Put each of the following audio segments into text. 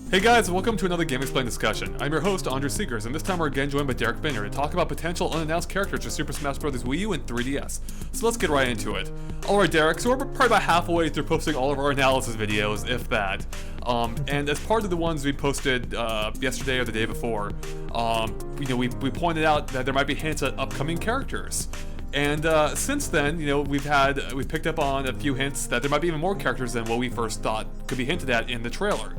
Hey guys, welcome to another GameXplain discussion. I'm your host, Andre Seekers, and this time we're again joined by Derek Binder to talk about potential unannounced characters for Super Smash Bros. Wii U and 3DS. So let's get right into it. Alright Derek, so we're probably about halfway through posting all of our analysis videos, if that. And as part of the ones we posted yesterday or the day before, we pointed out that there might be hints at upcoming characters. And since then, we've picked up on a few hints that there might be even more characters than what we first thought could be hinted at in the trailer.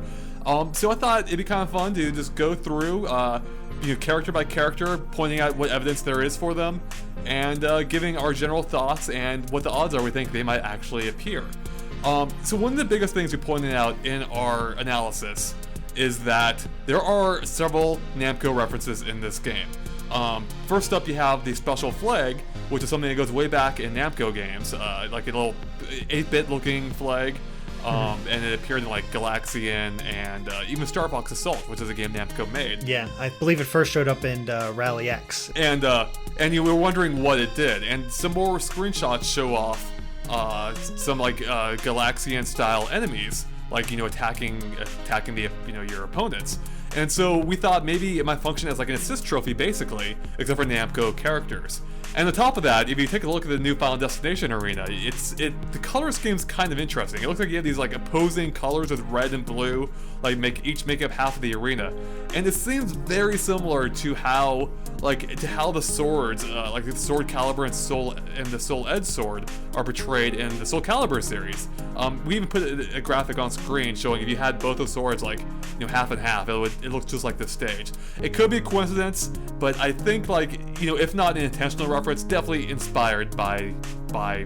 So I thought it'd be kind of fun to just go through, character by character, pointing out what evidence there is for them, and giving our general thoughts and what the odds are we think they might actually appear. So one of the biggest things we pointed out in our analysis is that there are several Namco references in this game. First up, you have the special flag, which is something that goes way back in Namco games, like a little 8-bit looking flag. And it appeared in like Galaxian and even Star Fox Assault, which is a game Namco made. Yeah, I believe it first showed up in Rally X. And you were wondering what it did, and some more screenshots show off some like Galaxian style enemies, like attacking the your opponents. And so we thought maybe it might function as like an assist trophy, basically, except for Namco characters. And on top of that, if you take a look at the new Final Destination arena, the color scheme's kind of interesting. It looks like you have these like opposing colors with red and blue, like each make up half of the arena. And it seems very similar to how the swords, like the Sword Calibur and the Soul Edge sword, are portrayed in the Soul Calibur series. We even put a graphic on screen showing if you had both those swords half and half, it looks just like this stage. It could be a coincidence, but I think if not an intentional reference, definitely inspired by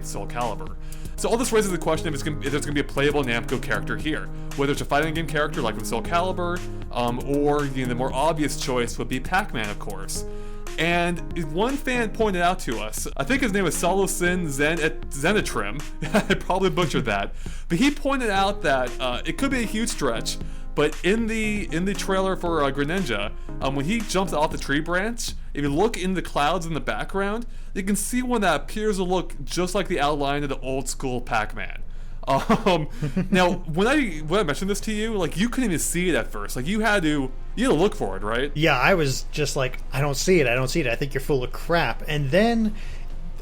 Soul Calibur. So all this raises the question if there's going to be a playable Namco character here, whether it's a fighting game character like in Soul Calibur, or the more obvious choice would be Pac-Man, of course. And one fan pointed out to us, I think his name was Solosin Zenitrim, I probably butchered that, but he pointed out that it could be a huge stretch, but in the trailer for Greninja, when he jumps off the tree branch, if you look in the clouds in the background, you can see one that appears to look just like the outline of the old school Pac-Man. Now, when I mentioned this to you, you couldn't even see it at first. You had to look for it, right? Yeah, I was just like, I don't see it. I think you're full of crap. And then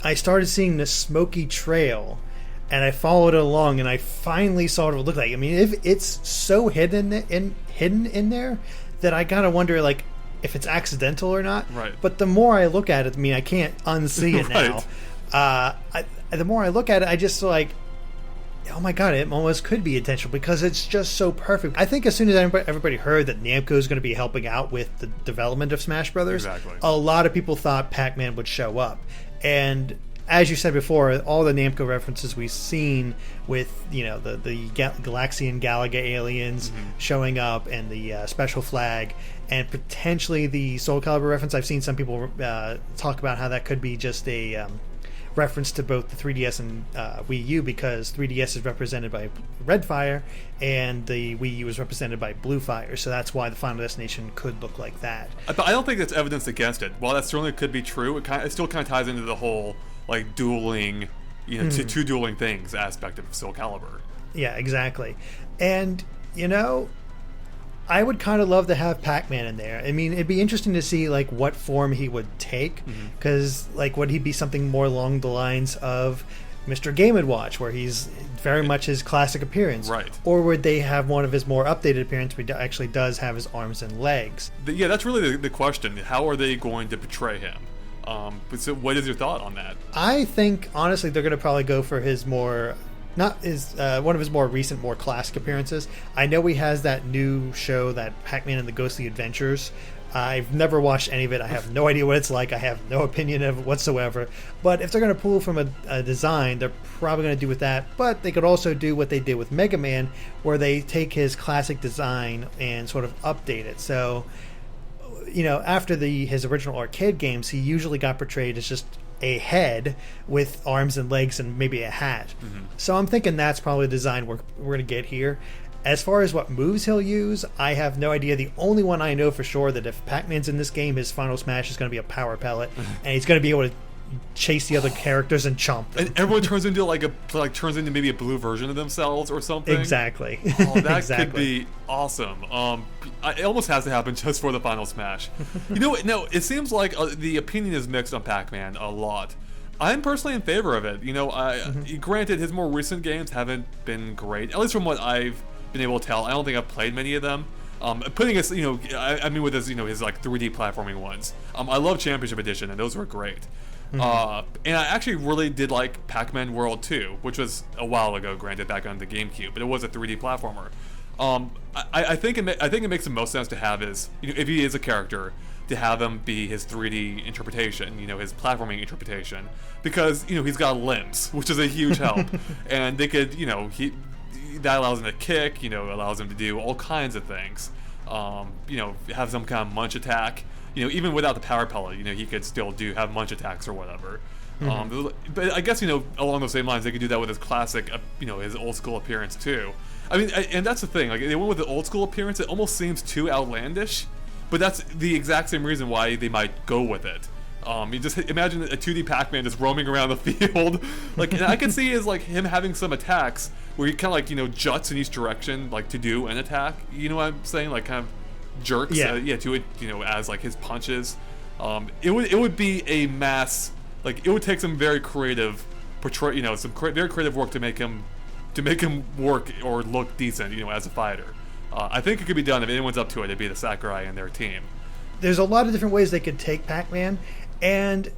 I started seeing this smoky trail, and I followed it along, and I finally saw what it would look like. I mean, if it's so hidden in there that I gotta wonder, if it's accidental or not. Right. But the more I look at it, I can't unsee it right. now. The more I look at it, I just oh my god, it almost could be intentional because it's just so perfect. I think as soon as everybody heard that Namco is going to be helping out with the development of Smash Brothers, exactly, a lot of people thought Pac-Man would show up. And as you said before, all the Namco references we've seen with the Galaxian Galaga aliens showing up and the special flag and potentially the Soul Calibur reference. I've seen some people talk about how that could be just a reference to both the 3DS and Wii U, because 3DS is represented by red fire and the Wii U is represented by blue fire, so that's why the Final Destination could look like that. But I don't think that's evidence against it. While that certainly could be true, it still kind of ties into the whole dueling, two dueling things aspect of Soul Calibur. Yeah, exactly. And I would kind of love to have Pac-Man in there. I mean, it'd be interesting to see what form he would take, because would he be something more along the lines of Mr. Game & Watch, where he's very much his classic appearance, right? Or would they have one of his more updated appearances where he actually does have his arms and legs? Yeah, that's really the question. How are they going to portray him? So what is your thought on that? I think honestly they're going to probably go for his more. Not his one of his more recent, more classic appearances. I know he has that new show, that Pac-Man and the Ghostly Adventures. I've never watched any of it. I have no idea what it's like. I have no opinion of it whatsoever. But if they're going to pull from a design, they're probably going to do with that. But they could also do what they did with Mega Man, where they take his classic design and sort of update it. So after his original arcade games, he usually got portrayed as just a head with arms and legs and maybe a hat. So I'm thinking that's probably the design we're going to get here. As far as what moves he'll use, I have no idea. The only one I know for sure that if Pac-Man's in this game, his final smash is going to be a power pellet, and he's going to be able to chase the other characters and chomp them. And everyone turns into maybe a blue version of themselves or something. Exactly. Oh, that exactly. could be awesome. It almost has to happen just for the final smash. No, it seems like the opinion is mixed on Pac-Man a lot. I'm personally in favor of it. Granted, his more recent games haven't been great, at least from what I've been able to tell. I don't think I've played many of them. Putting us, I mean, with his, his like 3D platforming ones. I love Championship Edition, and those were great. And I actually really did like Pac-Man World 2, which was a while ago, granted, back on the GameCube, but it was a 3D platformer. I think it makes the most sense to have his, if he is a character, to have him be his 3D interpretation, his platforming interpretation, because he's got limbs, which is a huge help, and they could, that allows him to kick, allows him to do all kinds of things, have some kind of munch attack. Even without the power pellet, he could still have munch attacks or whatever. But I guess, along those same lines, they could do that with his classic, his old school appearance too. I mean, and that's the thing. Like, they went with the old school appearance. It almost seems too outlandish, but that's the exact same reason why they might go with it. You just imagine a 2D Pac-Man just roaming around the field. And I can see him having some attacks where he kind of juts in each direction, to do an attack. You know what I'm saying? Kind of jerks, to it, as his punches. It would be a mass. It would take some very creative very creative work to make him work or look decent, as a fighter. I think it could be done if anyone's up to it. It'd be the Sakurai and their team. There's a lot of different ways they could take Pac-Man, and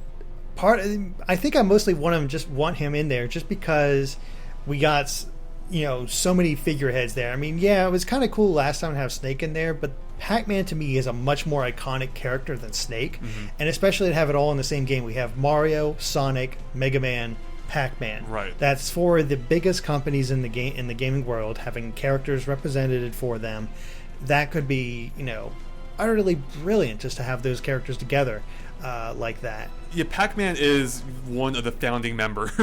I think I mostly want him in there just because we got so many figureheads there. I mean, yeah, it was kind of cool last time to have Snake in there, but Pac-Man to me is a much more iconic character than Snake, and especially to have it all in the same game. We have Mario, Sonic, Mega Man, Pac-Man. Right. That's for the biggest companies in the gaming world, having characters represented for them. That could be, utterly brilliant just to have those characters together like that. Yeah, Pac-Man is one of the founding members,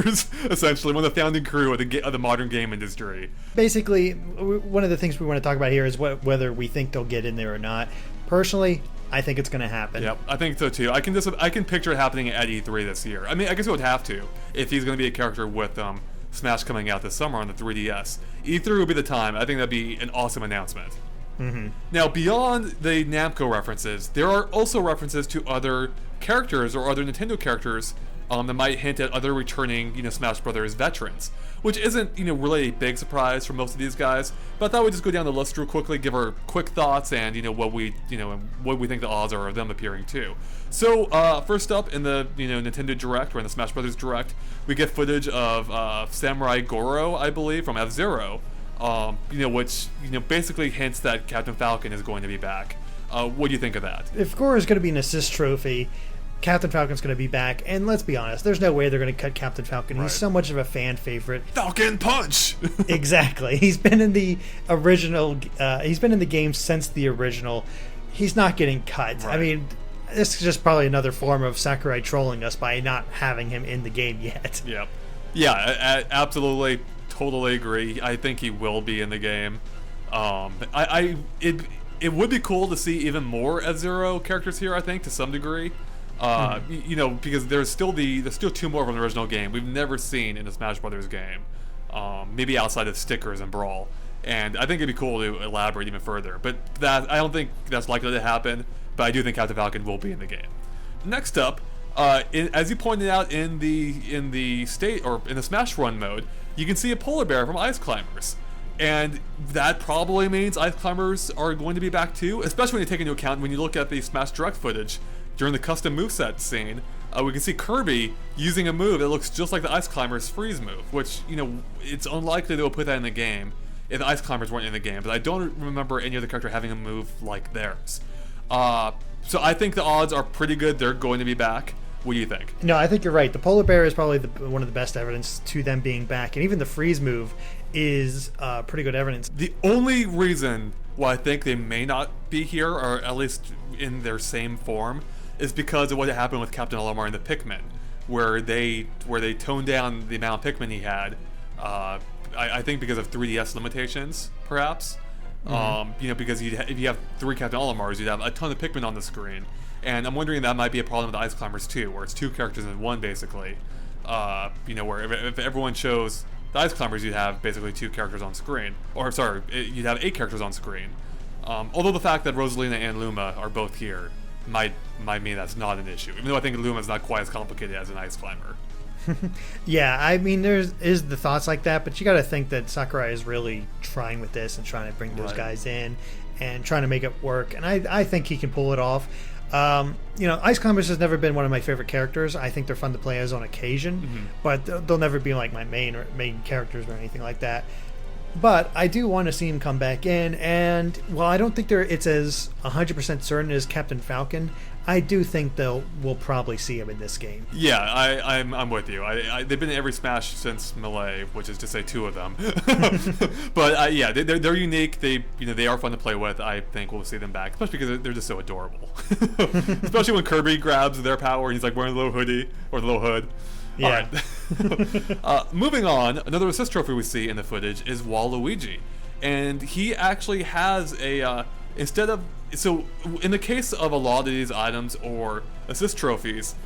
essentially, one of the founding crew of the modern game industry. Basically, one of the things we want to talk about here is whether we think they'll get in there or not. Personally, I think it's going to happen. Yep, I think so too. I can picture it happening at E3 this year. I mean, I guess it would have to if he's going to be a character with Smash coming out this summer on the 3DS. E3 would be the time. I think that'd be an awesome announcement. Now, beyond the Namco references, there are also references to other characters or other Nintendo characters that might hint at other returning, Smash Brothers veterans, which isn't, really a big surprise for most of these guys. But I thought we'd just go down the list real quickly, give our quick thoughts, and what we think the odds are of them appearing too. So first up in the Nintendo Direct, or in the Smash Brothers Direct, we get footage of Samurai Goro, I believe, from F-Zero. Which basically hints that Captain Falcon is going to be back. What do you think of that? If Goro's going to be an assist trophy, Captain Falcon's going to be back, and let's be honest, there's no way they're going to cut Captain Falcon. Right. He's so much of a fan favorite. Falcon Punch! Exactly. He's been in the original. He's been in the game since the original. He's not getting cut. Right. I mean, this is just probably another form of Sakurai trolling us by not having him in the game yet. Yep. Yeah, absolutely. Totally agree. I think he will be in the game. It would be cool to see even more F-Zero characters here, I think, to some degree. Because there's still two more from the original game we've never seen in the Smash Brothers game. Maybe outside of stickers and Brawl. And I think it'd be cool to elaborate even further. But I don't think that's likely to happen. But I do think Captain Falcon will be in the game. Next up, as you pointed out in the state or in the Smash Run mode, you can see a polar bear from Ice Climbers. And that probably means Ice Climbers are going to be back too, especially when you take into account when you look at the Smash Direct footage during the custom moveset scene. We can see Kirby using a move that looks just like the Ice Climbers freeze move, which, it's unlikely they will put that in the game if the Ice Climbers weren't in the game, but I don't remember any other character having a move like theirs. So I think the odds are pretty good they're going to be back. What do you think? No, I think you're right. The polar bear is probably one of the best evidence to them being back, and even the freeze move is pretty good evidence. The only reason why I think they may not be here, or at least in their same form, is because of what happened with Captain Olimar and the Pikmin, where they toned down the amount of Pikmin he had. I think because of 3DS limitations, perhaps. Because if you have 3 Captain Olimars, you'd have a ton of Pikmin on the screen. And I'm wondering if that might be a problem with Ice Climbers too, where it's 2 characters in one, basically. Where if everyone chose the Ice Climbers, you'd have basically 2 characters on screen. Or, sorry, you'd have 8 characters on screen. Although the fact that Rosalina and Luma are both here might mean that's not an issue, even though I think Luma's not quite as complicated as an Ice Climber. Yeah, I mean, there is the thoughts like that, but you got to think that Sakurai is really trying with this and trying to bring those guys in and trying to make it work, and I think he can pull it off. Ice Climbers has never been one of my favorite characters. I think they're fun to play as on occasion, but they'll never be like my main characters or anything like that. But I do want to see him come back in, and while I don't think it's as 100% certain as Captain Falcon, I do think we'll probably see him in this game. Yeah, I'm with you. They've been in every Smash since Melee, which is to say 2 of them. But yeah, they're unique. They are fun to play with. I think we'll see them back, especially because they're just so adorable. Especially when Kirby grabs their power and he's like wearing the little hoodie or the little hood. Yeah. All right. Moving on, another assist trophy we see in the footage is Waluigi, and he actually has a So in the case of a lot of these items or assist trophies,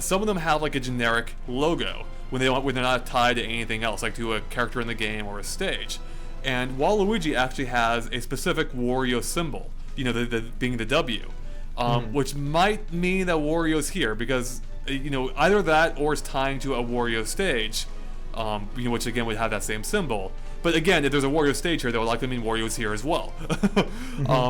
some of them have like a generic logo when they're not tied to anything else, like to a character in the game or a stage. And Waluigi actually has a specific Wario symbol, the being the W, which might mean that Wario's here because either that or it's tying to a Wario stage, which again would have that same symbol. But again, if there's a Wario stage here, that would likely mean Wario's here as well.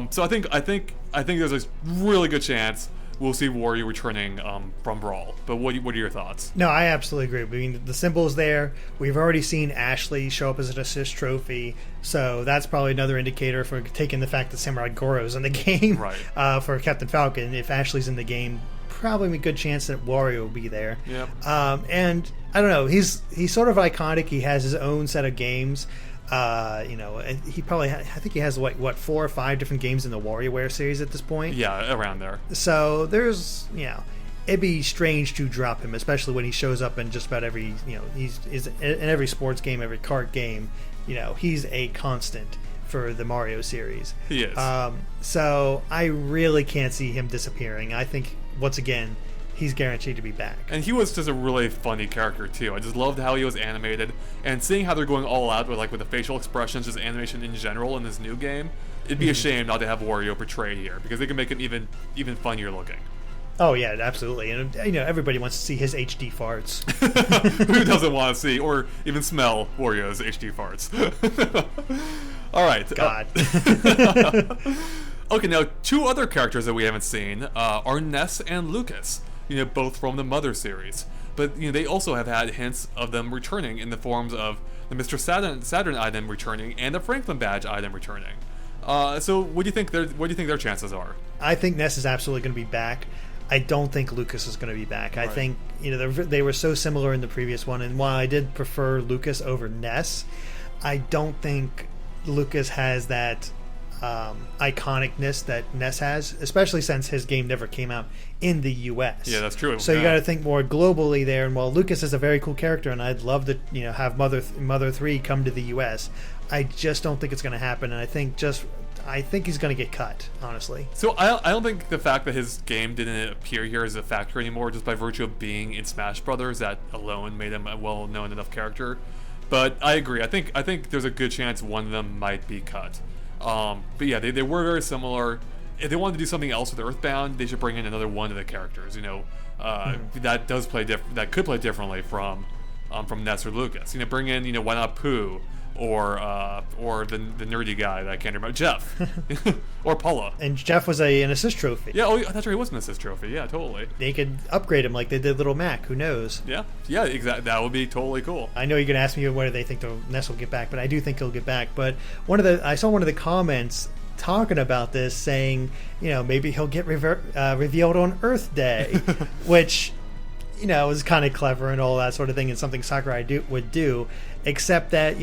So I think there's a really good chance we'll see Wario returning from Brawl. But what are your thoughts? No, I absolutely agree. I mean, the symbol's there. We've already seen Ashley show up as an assist trophy, so that's probably another indicator for taking the fact that Samurai Goro's in the game. Right. For Captain Falcon, if Ashley's in the game, probably a good chance that Wario will be there. Yep. And I don't know, he's sort of iconic. He has his own set of games. And he probably I think he has 4 or 5 different games in the WarioWare series at this point. Yeah, around there. So there's it'd be strange to drop him, especially when he shows up in just about every he's in every sports game, every kart game. He's a constant for the Mario series. He is. So I really can't see him disappearing. I think once again, he's guaranteed to be back. And he was just a really funny character too. I just loved how he was animated, and seeing how they're going all out with the facial expressions, just animation in general in this new game. It'd be a shame not to have Wario portrayed here because they can make him even funnier looking. Oh yeah, absolutely. And everybody wants to see his HD farts. Who doesn't want to see or even smell Wario's HD farts? All right. God. Okay, now 2 other characters that we haven't seen are Ness and Lucas, both from the Mother series. But they also have had hints of them returning in the forms of the Mr. Saturn item returning and the Franklin badge item returning. So what do you think their chances are? I think Ness is absolutely going to be back. I don't think Lucas is going to be back. I think they were so similar in the previous one, and while I did prefer Lucas over Ness, I don't think Lucas has that iconicness that Ness has, especially since his game never came out in the US. Yeah, that's true. So you got to think more globally there. And while Lucas is a very cool character, and I'd love to have Mother 3 come to the US, I just don't think it's going to happen. And I think he's going to get cut, honestly. So I don't think the fact that his game didn't appear here is a factor anymore, just by virtue of being in Smash Brothers. That alone made him a well-known enough character. But I agree. I think there's a good chance one of them might be cut. But yeah, they were very similar. If they wanted to do something else with Earthbound, they should bring in another one of the characters. That does play that could play differently from Ness or Lucas. Bring in why not Pooh or the nerdy guy that I can't remember, Jeff, or Paula. And Jeff was an assist trophy. Yeah, that's right. He was an assist trophy. Yeah, totally. They could upgrade him like they did Little Mac. Who knows? Yeah, exactly. That would be totally cool. I know you're gonna ask me whether they think Ness will get back, but I do think he'll get back. But I saw one of the comments talking about this, saying maybe he'll get revealed on Earth Day, which is kind of clever and all that sort of thing, and something Sakurai would do, except that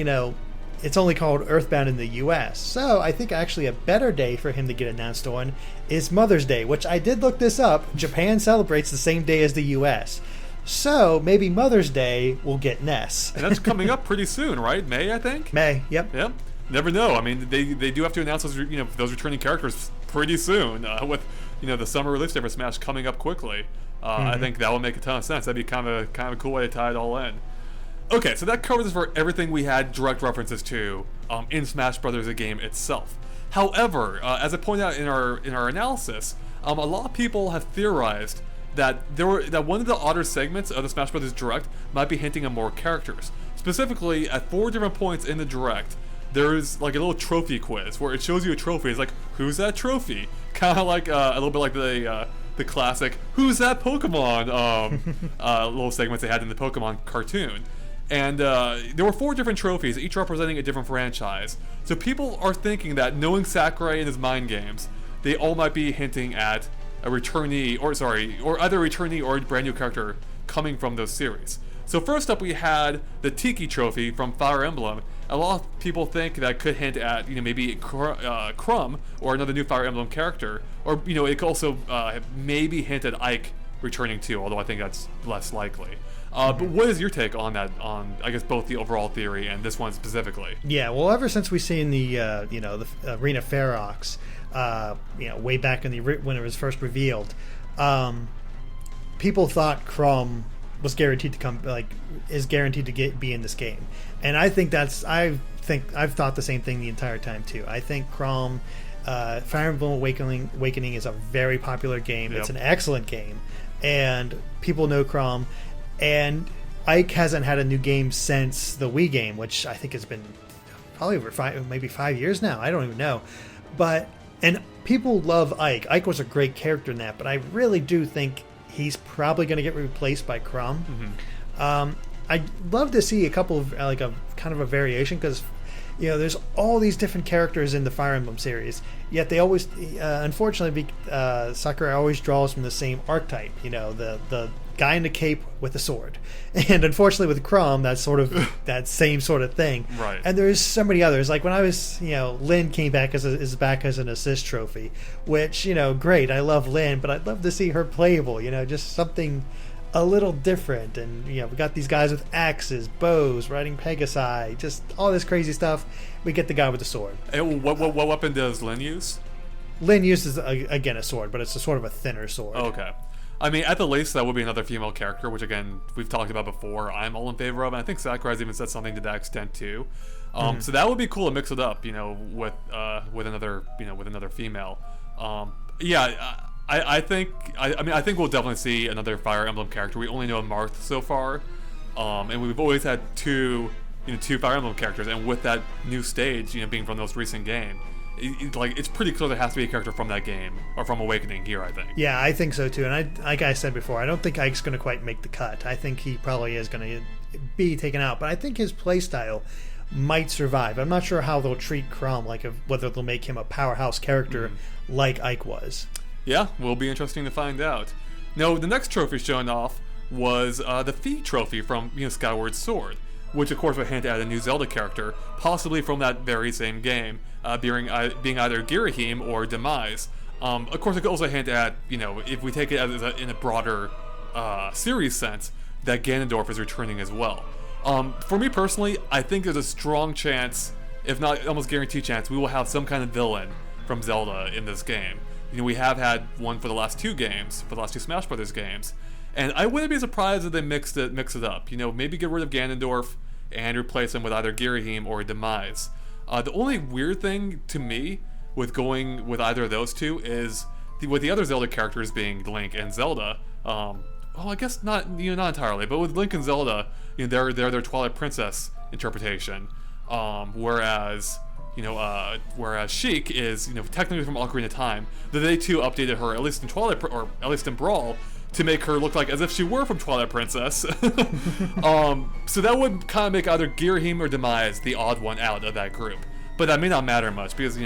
it's only called Earthbound in the US. So I think actually a better day for him to get announced on is Mother's Day, which I did look this up. Japan celebrates the same day as the US. So maybe Mother's Day will get Ness. And that's coming up pretty soon, right? May, I think? May, yep. Yep. Never know. I mean, they do have to announce those returning characters pretty soon with the summer release date for Smash coming up quickly. I think that will make a ton of sense. That'd be kind of a cool way to tie it all in. Okay, so that covers it for everything we had direct references to in Smash Brothers, the game itself. However, as I pointed out in our analysis, a lot of people have theorized that one of the odder segments of the Smash Brothers Direct might be hinting at more characters. Specifically, at 4 different points in the Direct, there's like a little trophy quiz where it shows you a trophy. It's like, who's that trophy? Kind of like a little bit like the classic "Who's that Pokemon?" Little segments they had in the Pokemon cartoon. And there were 4 different trophies, each representing a different franchise. So people are thinking that, knowing Sakurai and his mind games, they all might be hinting at a returnee, or either a returnee or a brand new character coming from those series. So first up, we had the Tiki trophy from Fire Emblem. A lot of people think that could hint at maybe Crumb or another new Fire Emblem character, or it could also maybe hint at Ike returning too, although I think that's less likely. But what is your take on that? On I guess both the overall theory and this one specifically? Yeah, well, ever since we seen the the Arena Ferox, way back in when it was first revealed, people thought Crumb was guaranteed to come, is guaranteed to be in this game, and I think I've thought the same thing the entire time too. I think Crumb, Fire Emblem Awakening is a very popular game. Yep. It's an excellent game, and people know Crumb. And Ike hasn't had a new game since the Wii game, which I think has been probably over maybe 5 years now. I don't even know. And people love Ike. Ike was a great character in that, but I really do think he's probably going to get replaced by Crumb. I'd love to see a couple of a kind of a variation, because there's all these different characters in the Fire Emblem series, yet they always, unfortunately, Sakurai always draws from the same archetype. The guy in the cape with a sword, and unfortunately with Crumb, that's sort of that same sort of thing. Right. And there's so many others. Like when I was, Lynn came back as an assist trophy, which great. I love Lynn, but I'd love to see her playable. Just something a little different. And we got these guys with axes, bows, riding Pegasi, just all this crazy stuff. We get the guy with the sword. And what weapon does Lynn use? Lynn uses again a sword, but it's a sort of a thinner sword. Okay. I mean, at the least, that would be another female character, which, again, we've talked about before. I'm all in favor of, and I think Sakurai's even said something to that extent too. So that would be cool to mix it up, with another female. I think we'll definitely see another Fire Emblem character. We only know Marth so far, and we've always had two Fire Emblem characters, and with that new stage, being from the most recent game, it's pretty clear there has to be a character from that game or from Awakening here, I think. Yeah, I think so too. And like I said before, I don't think Ike's going to quite make the cut. I think he probably is going to be taken out, but I think his playstyle might survive. I'm not sure how they'll treat Crumb, whether they'll make him a powerhouse character like Ike was. Yeah, will be interesting to find out. Now, the next trophy shown off was the Fee trophy from Skyward Sword, which of course would hint at a new Zelda character, possibly from that very same game, being either Girahim or Demise. Of course, it could also hint at, if we take it in a broader series sense, that Ganondorf is returning as well. For me personally, I think there's a strong chance, if not almost guaranteed chance, we will have some kind of villain from Zelda in this game. We have had one for the last two Smash Brothers games, and I wouldn't be surprised if they mix it up. Maybe get rid of Ganondorf and replace him with either Girahim or Demise. The only weird thing to me with going with either of those two is with the other Zelda characters being Link and Zelda. I guess not entirely, but with Link and Zelda, they're their Twilight Princess interpretation, whereas Sheik is technically from Ocarina of Time. That they too updated her, at least in or at least in Brawl, to make her look like as if she were from Twilight Princess. So that would kind of make either Girahim or Demise the odd one out of that group. But that may not matter much because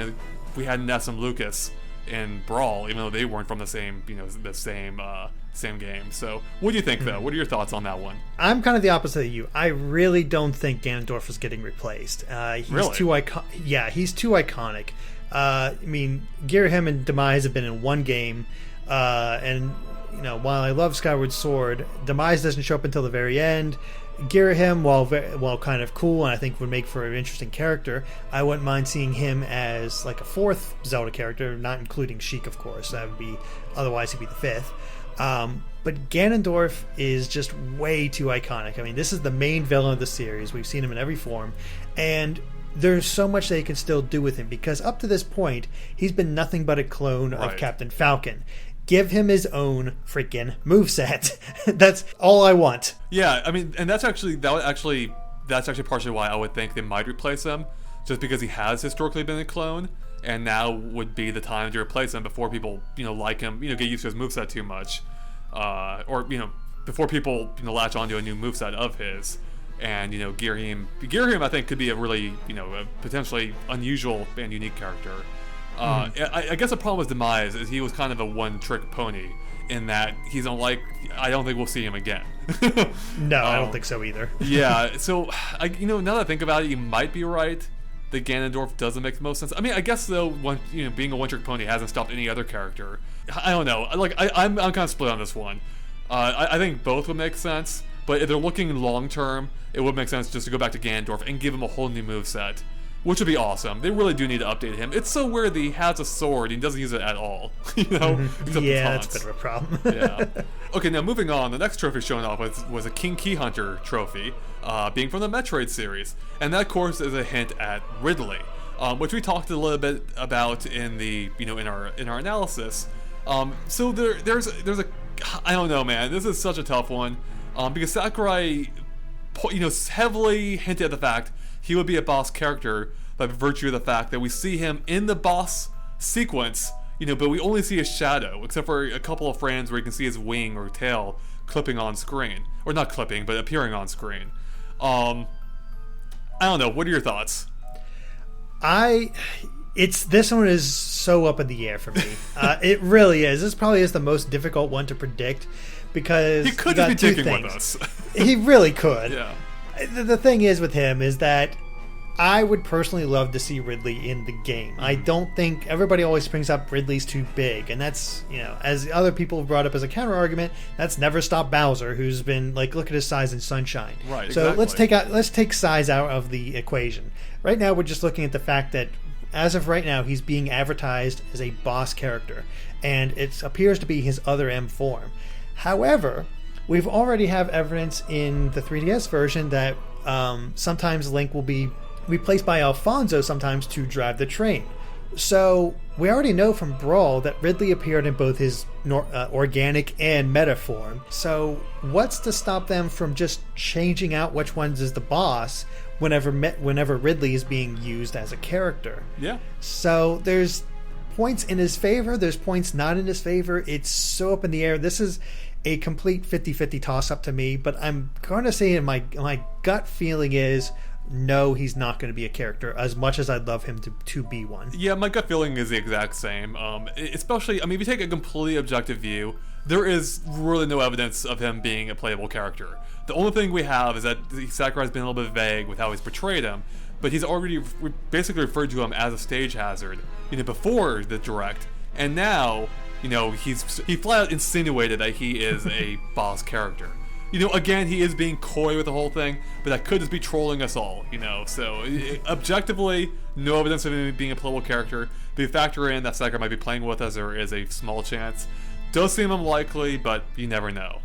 we had Ness and Lucas in Brawl, even though they weren't from the same, same game. So, what do you think, though? What are your thoughts on that one? I'm kind of the opposite of you. I really don't think Ganondorf is getting replaced. He's Really? too he's too iconic. I mean, Ghirahim and Demise have been in one game, and while I love Skyward Sword, Demise doesn't show up until the very end. Ghirahim, while kind of cool, and I think would make for an interesting character, I wouldn't mind seeing him as like a fourth Zelda character, not including Sheik, of course. That would be, otherwise he'd be the fifth. But Ganondorf is just way too iconic. I mean, this is the main villain of the series. We've seen him in every form, and there's so much they can still do with him, because up to this point, he's been nothing but a clone of Captain Falcon. Give him his own freaking moveset. That's all I want. Yeah, I mean, and that's actually partially why I would think they might replace him, just because he has historically been a clone, and now would be the time to replace him before people, like him, get used to his moveset too much, or before people, latch onto a new moveset of his. And Ghirahim, I think, could be a really, a potentially unusual and unique character. I guess the problem with Demise is he was kind of a one-trick pony, in that he's unlike. I don't think we'll see him again. No, I don't think so either. Yeah, so now that I think about it, you might be right. That Ganondorf doesn't make the most sense. I mean, I guess though, being a one-trick pony hasn't stopped any other character. I don't know. I'm kind of split on this one. I think both would make sense, but if they're looking long-term, it would make sense just to go back to Ganondorf and give him a whole new moveset, which would be awesome. They really do need to update him. It's so weird that he has a sword and he doesn't use it at all. Yeah, that's a bit of a problem. Yeah. Okay, now moving on. The next trophy shown off was a Kinky Hunter trophy, being from the Metroid series, and that, of course, is a hint at Ridley, which we talked a little bit about in the in our analysis. So there's a I don't know, man. This is such a tough one, because Sakurai, heavily hinted at the fact he would be a boss character by virtue of the fact that we see him in the boss sequence, but we only see his shadow, except for a couple of frames where you can see his wing or tail clipping on screen. Or not clipping, but appearing on screen. I don't know, what are your thoughts? This one is so up in the air for me. It really is. This probably is the most difficult one to predict, because he could just be taking with us. He really could. Yeah. The thing is with him is that I would personally love to see Ridley in the game. I don't think everybody always brings up Ridley's too big, and that's, as other people have brought up as a counter argument, that's never stopped Bowser, who's been like, look at his size in Sunshine. Right. So exactly. let's take size out of the equation. Right now, we're just looking at the fact that as of right now, he's being advertised as a boss character, and it appears to be his other M form. However, we've already have evidence in the 3DS version that sometimes Link will be replaced by Alfonso sometimes to drive the train. So we already know from Brawl that Ridley appeared in both his organic and meta form. So what's to stop them from just changing out which ones is the boss whenever Ridley is being used as a character? Yeah. So there's points in his favor, there's points not in his favor. It's so up in the air. This is a complete 50-50 toss-up to me, but I'm going to say my gut feeling is no, he's not going to be a character, as much as I'd love him to be one. Yeah, my gut feeling is the exact same. Especially, if you take a completely objective view, there is really no evidence of him being a playable character. The only thing we have is that Sakurai's been a little bit vague with how he's portrayed him, but he's already basically referred to him as a stage hazard, before the direct, and now, he flat out insinuated that he is a boss character. Again, he is being coy with the whole thing, but that could just be trolling us all, So, objectively, no evidence of him being a playable character, but you factor in that Sakurai might be playing with us, there is a small chance. Does seem unlikely, but you never know.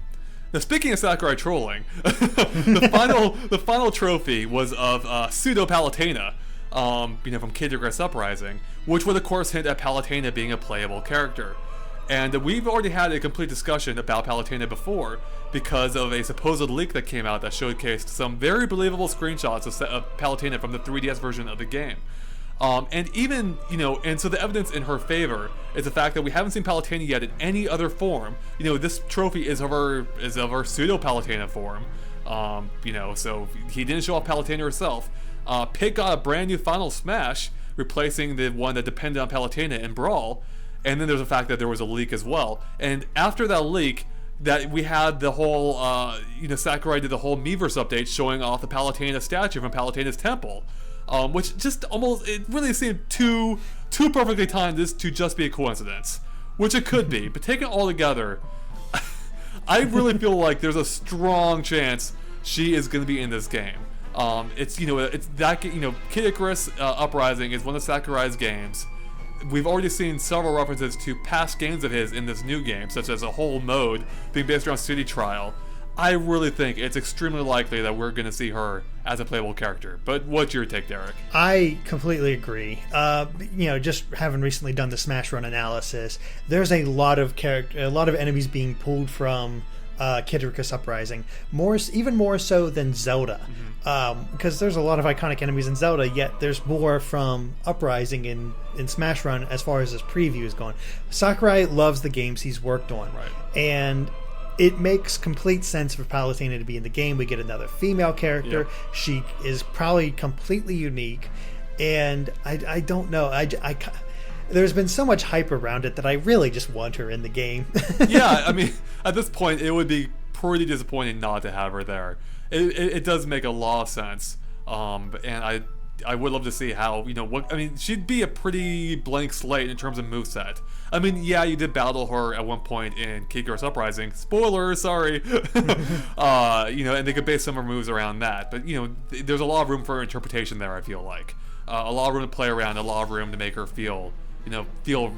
Now, speaking of Sakurai trolling, the final trophy was of Pseudo Palutena, from Kid Icarus Uprising, which would of course hint at Palutena being a playable character. And we've already had a complete discussion about Palutena before, because of a supposed leak that came out that showcased some very believable screenshots of Palutena from the 3DS version of the game. And even, and so the evidence in her favor is the fact that we haven't seen Palutena yet in any other form. This trophy is of her pseudo Palutena form. So he didn't show off Palutena herself. Pit got a brand new Final Smash, replacing the one that depended on Palutena in Brawl. and then there's the fact that there was a leak as well. And after that leak, that we had the whole, Sakurai did the whole Miiverse update showing off the Palutena statue from Palutena's temple, which just almost, it really seemed too perfectly timed this to just be a coincidence, which it could be. But taken all together, I really feel like there's a strong chance she is going to be in this game. It's that Kid Icarus Uprising is one of Sakurai's games. We've already seen several references to past games of his in this new game, such as a whole mode being based around City Trial. I really think it's extremely likely that we're going to see her as a playable character. But what's your take, Derek? I completely agree. Just having recently done the Smash Run analysis, there's a lot of enemies being pulled from Kid Icarus Uprising, even more so than Zelda, because there's a lot of iconic enemies in Zelda, yet there's more from Uprising in Smash Run as far as this preview is going. Sakurai loves the games he's worked on, right, and it makes complete sense for Palutena to be in the game. We get another female character. Yep. She is probably completely unique, and I don't know. There's been so much hype around it that I really just want her in the game. Yeah, I mean, at this point, it would be pretty disappointing not to have her there. It does make a lot of sense, and I would love to see how, she'd be a pretty blank slate in terms of moveset. I mean, yeah, you did battle her at one point in Kid Icarus Uprising. Spoiler, sorry. And they could base some of her moves around that. But, there's a lot of room for interpretation there, I feel like. A lot of room to play around, a lot of room to make her feel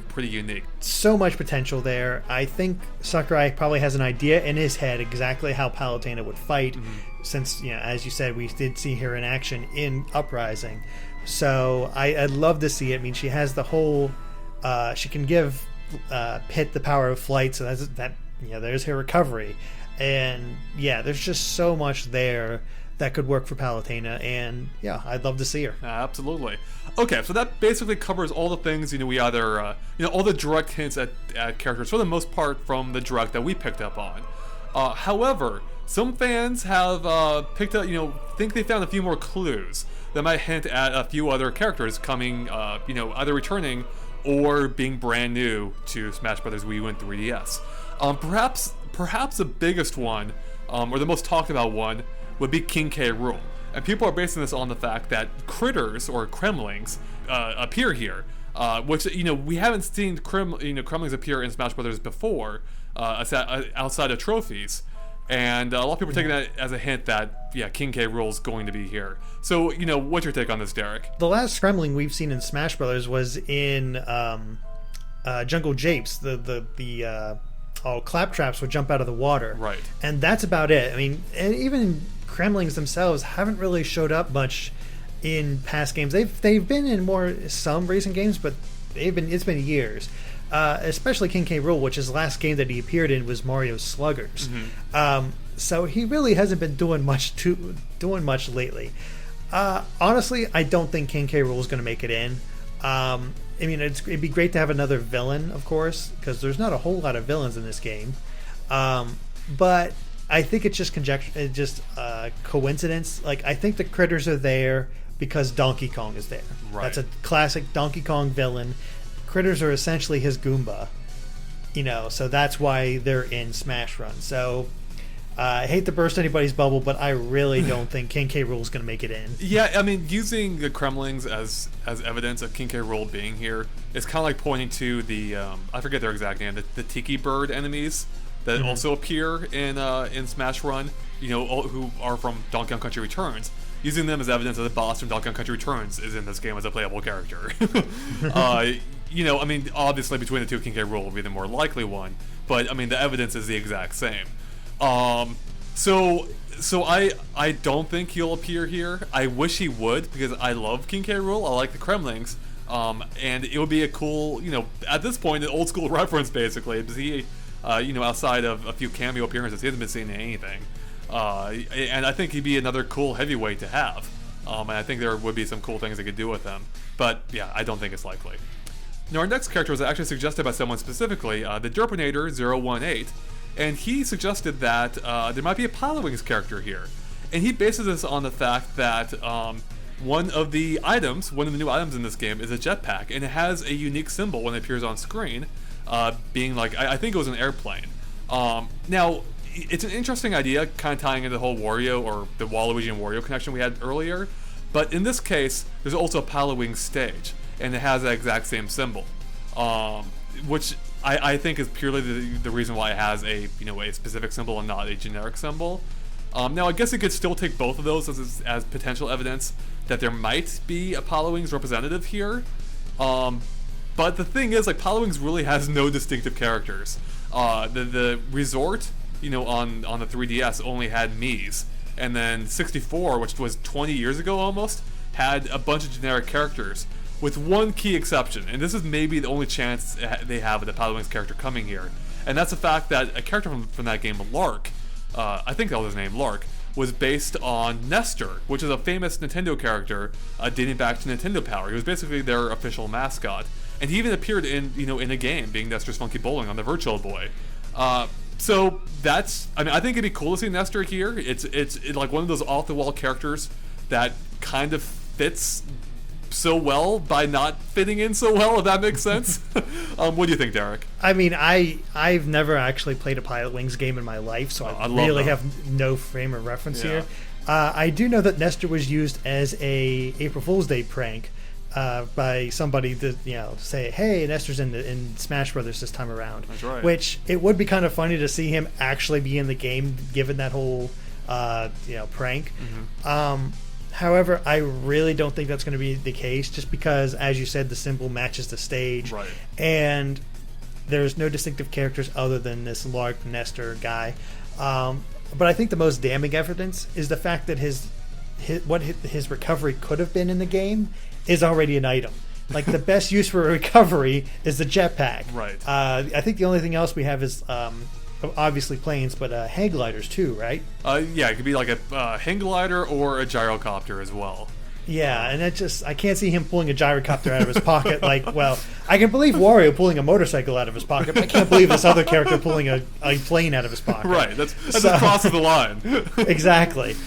pretty unique. So much potential there. I think Sakurai probably has an idea in his head exactly how Palutena would fight, since, as you said, we did see her in action in Uprising. So I'd love to see it. I mean, she has the whole... she can give Pit the power of flight, so there's her recovery. And, there's just so much there that could work for Palutena, and I'd love to see her. Absolutely. Okay, so that basically covers all the things, we either, all the direct hints at characters, for the most part, from the direct that we picked up on. However, some fans have picked up, think they found a few more clues that might hint at a few other characters coming, either returning or being brand new to Smash Bros. Wii U and 3DS. Perhaps the biggest one, or the most talked about one, would be King K. Rool. And people are basing this on the fact that critters, or Kremlings, appear here. Which, we haven't seen Kremlings appear in Smash Bros. Before, outside of trophies. And a lot of people are taking that as a hint that, King K. Rool is going to be here. So, what's your take on this, Derek? The last Kremling we've seen in Smash Bros. Was in Jungle Japes. The Claptraps would jump out of the water. Right. And that's about it. I mean, and even Kremlings themselves haven't really showed up much in past games. They've been in some recent games, but it's been years. Especially King K. Rool, which his last game that he appeared in was Mario Sluggers. So he really hasn't been doing much lately. Honestly, I don't think King K. Rool is going to make it in. It'd be great to have another villain, of course, because there's not a whole lot of villains in this game. But I think it's just conjecture, coincidence. Like, I think the critters are there because Donkey Kong is there. Right. That's a classic Donkey Kong villain. Critters are essentially his Goomba, so that's why they're in Smash Run. So I hate to burst anybody's bubble, but I really don't think King K. Rool is going to make it in. Yeah, I mean, using the Kremlings as evidence of King K. Rool being here is kind of like pointing to the I forget their exact name, the Tiki bird enemies that also appear in Smash Run. Who are from Donkey Kong Country Returns. Using them as evidence that the boss from Donkey Kong Country Returns is in this game as a playable character. Obviously between the two, King K. Rool will be the more likely one, but the evidence is the exact same. So I don't think he'll appear here. I wish he would, because I love King K. Rool. I like the Kremlings. And it would be a cool, at this point, an old school reference basically, because he, outside of a few cameo appearances, he hasn't been seen in anything. And I think he'd be another cool heavyweight to have. And I think there would be some cool things they could do with him. But yeah, I don't think it's likely. Now our next character was actually suggested by someone specifically, the Derpinator 018, and he suggested that there might be a Pilotwings character here. And he bases this on the fact that one of the new items in this game is a jetpack, and it has a unique symbol when it appears on screen, being like, I think it was an airplane. Now, it's an interesting idea, kind of tying into the whole Wario or the Waluigi and Wario connection we had earlier, but in this case, there's also a Palutena stage, and it has that exact same symbol, which I think is purely the reason why it has a specific symbol and not a generic symbol. Now, I guess it could still take both of those as potential evidence that there might be a Palutena's representative here. But the thing is, like, Palutena's really has no distinctive characters. The resort, on the 3DS only had Mii's, and then 64, which was 20 years ago almost, had a bunch of generic characters, with one key exception, and this is maybe the only chance they have of the Palutena's character coming here, and that's the fact that a character from that game, Lark, I think that was his name, Lark, was based on Nestor, which is a famous Nintendo character dating back to Nintendo Power. He was basically their official mascot, and he even appeared in a game, being Nestor's Funky Bowling on the Virtual Boy. So that's, I think it'd be cool to see Nestor here. It's like one of those off-the-wall characters that kind of fits so well by not fitting in so well, if that makes sense. What do you think, Derek? I've never actually played a Pilot Wings game in my life, so I really have no frame of reference here. I do know that Nestor was used as a April Fool's Day prank by somebody to say, hey, Nestor's in Smash Brothers this time around. That's right. Which it would be kind of funny to see him actually be in the game, given that whole prank. Mm-hmm. However, I really don't think that's going to be the case, just because, as you said, the symbol matches the stage, right? And there's no distinctive characters other than this Lark Nestor guy. But I think the most damning evidence is the fact that his recovery could have been in the game is already an item. Like, the best use for a recovery is the jetpack. Right. I think the only thing else we have is obviously planes, but hang gliders too, right? Yeah, it could be like a hang glider or a gyrocopter as well. Yeah, and I can't see him pulling a gyrocopter out of his pocket. Like, well, I can believe Wario pulling a motorcycle out of his pocket, but I can't believe this other character pulling a plane out of his pocket. Right, that crosses the line. Exactly.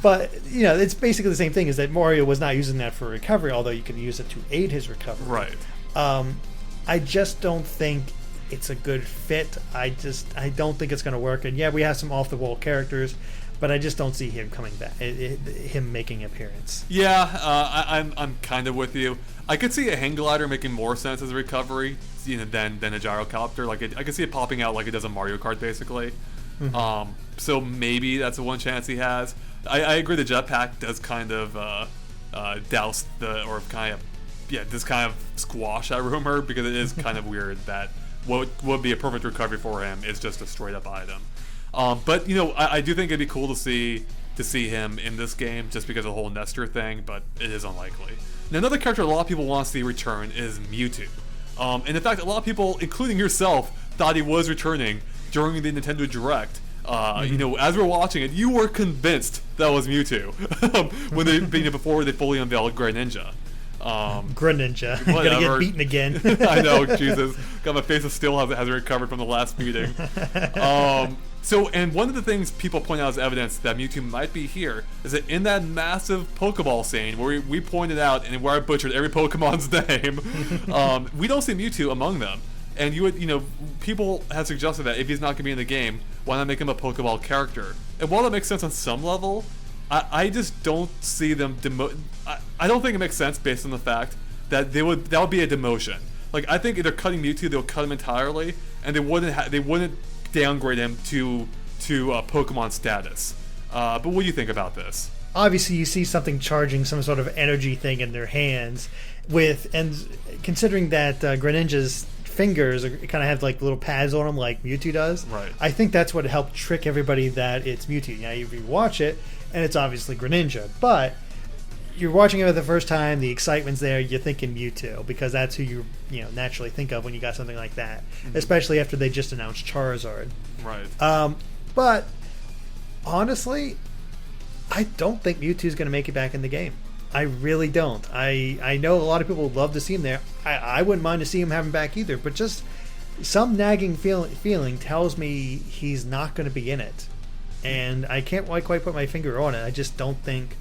But, it's basically the same thing, is that Mario was not using that for recovery, although you can use it to aid his recovery. Right. I just don't think it's a good fit. I don't think it's going to work. And yeah, we have some off-the-wall characters, but I just don't see him coming back, him making an appearance. Yeah, I'm kind of with you. I could see a hang glider making more sense as a recovery, than a gyrocopter. Like, I could see it popping out like it does in Mario Kart, basically. Mm-hmm. So maybe that's the one chance he has. I agree. The jetpack does kind of douse this kind of squash that rumor, because it is kind of weird that what would be a perfect recovery for him is just a straight up item. But I do think it'd be cool to see him in this game, just because of the whole Nestor thing, but it is unlikely. Now, another character a lot of people want to see return is Mewtwo. And in fact, a lot of people, including yourself, thought he was returning during the Nintendo Direct. As we're watching it, you were convinced that was Mewtwo before they fully unveiled Greninja. Greninja. Gonna get beaten again. I know, Jesus. God, my face still hasn't recovered from the last meeting. And one of the things people point out as evidence that Mewtwo might be here is that in that massive Pokeball scene where we pointed out and where I butchered every Pokemon's name, we don't see Mewtwo among them. And people have suggested that if he's not going to be in the game, why not make him a Pokeball character? And while that makes sense on some level, I just don't see them I don't think it makes sense based on the fact that that would be a demotion. Like, I think if they're cutting Mewtwo, they'll cut him entirely, and they wouldn't downgrade him to Pokemon status. But what do you think about this? Obviously, you see something charging some sort of energy thing in their hands, and considering that Greninja's fingers kind of have like little pads on them like Mewtwo does. Right. I think that's what helped trick everybody that it's Mewtwo. Now, if you watch it, and it's obviously Greninja, but you're watching it for the first time, the excitement's there, you're thinking Mewtwo, because that's who you naturally think of when you got something like that, especially after they just announced Charizard. Right. But honestly, I don't think Mewtwo's going to make it back in the game. I really don't. I know a lot of people would love to see him there. I wouldn't mind to see him have him back either, but just some nagging feeling tells me he's not going to be in it. And I can't quite put my finger on it. I just don't think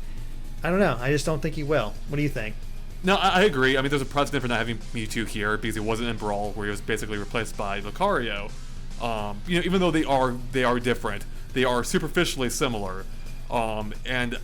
I don't know. I just don't think he will. What do you think? No, I agree. I mean, there's a precedent for not having Mewtwo here because he wasn't in Brawl, where he was basically replaced by Lucario. Even though they are different, they are superficially similar. And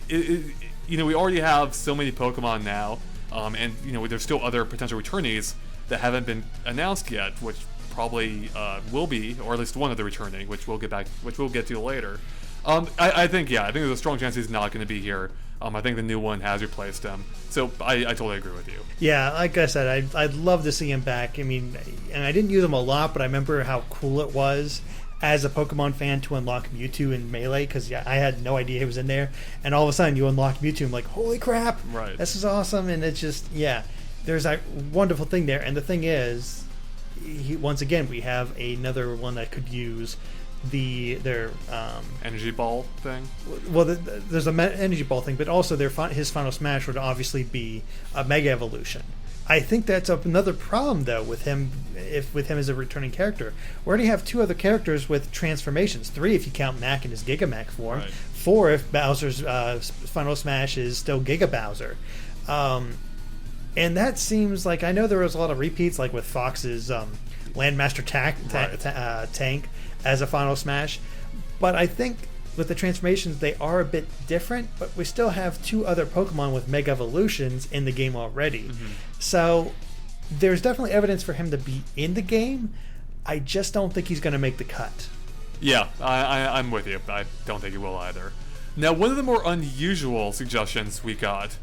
we already have so many Pokemon now, and there's still other potential returnees that haven't been announced yet, which probably will be, or at least one of the returning, which we'll get to later. I think there's a strong chance he's not going to be here. I think the new one has replaced him, so I totally agree with you. Yeah, like I said, I'd love to see him back. I mean, and I didn't use him a lot, but I remember how cool it was as a Pokemon fan to unlock Mewtwo in Melee, because I had no idea he was in there, and all of a sudden you unlock Mewtwo, I'm like, holy crap, right? This is awesome, and it's just, there's that wonderful thing there, and the thing is, once again, we have another one that could use their energy ball thing. Well, there's a energy ball thing, but also his final smash would obviously be a Mega Evolution. I think that's another problem though with him as a returning character. We already have 2 other characters with transformations, 3 if you count Mac in his Gigamac form, right. 4 if Bowser's final smash is still Giga Bowser. And that seems like, I know there was a lot of repeats, like with Fox's Landmaster Tank as a final smash, but I think with the transformations they are a bit different, but we still have 2 other Pokemon with Mega Evolutions in the game already. Mm-hmm. So there's definitely evidence for him to be in the game. I just don't think he's going to make the cut. Yeah, I'm with you. I don't think he will either. Now, one of the more unusual suggestions we got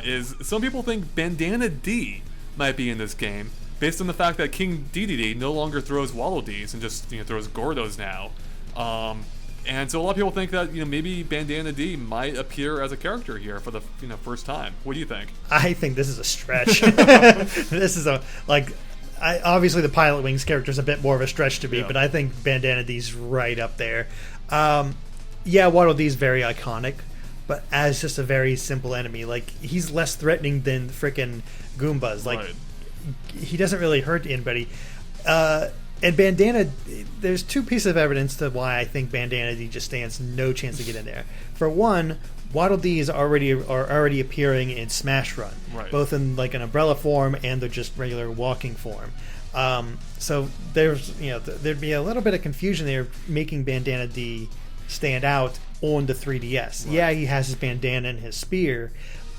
is some people think Bandana Dee might be in this game, based on the fact that King Dedede no longer throws Waddle Dees and just throws Gordos now. And so a lot of people think that maybe Bandana Dee might appear as a character here for the first time. What do you think? I think this is a stretch. This is obviously the Pilot Wings character is a bit more of a stretch to me, but I think Bandana Dee's right up there. Waddle Dee's very iconic, but as just a very simple enemy, like he's less threatening than frickin' Goombas. Like. Right. He doesn't really hurt anybody. And Bandana, there's 2 pieces of evidence to why I think Bandana Dee just stands no chance to get in there. For one, Waddle Dee are already appearing in Smash Run, right. Both in like an umbrella form and the just regular walking form. So there's there'd be a little bit of confusion there making Bandana Dee stand out on the 3DS. Right. Yeah, he has his bandana and his spear,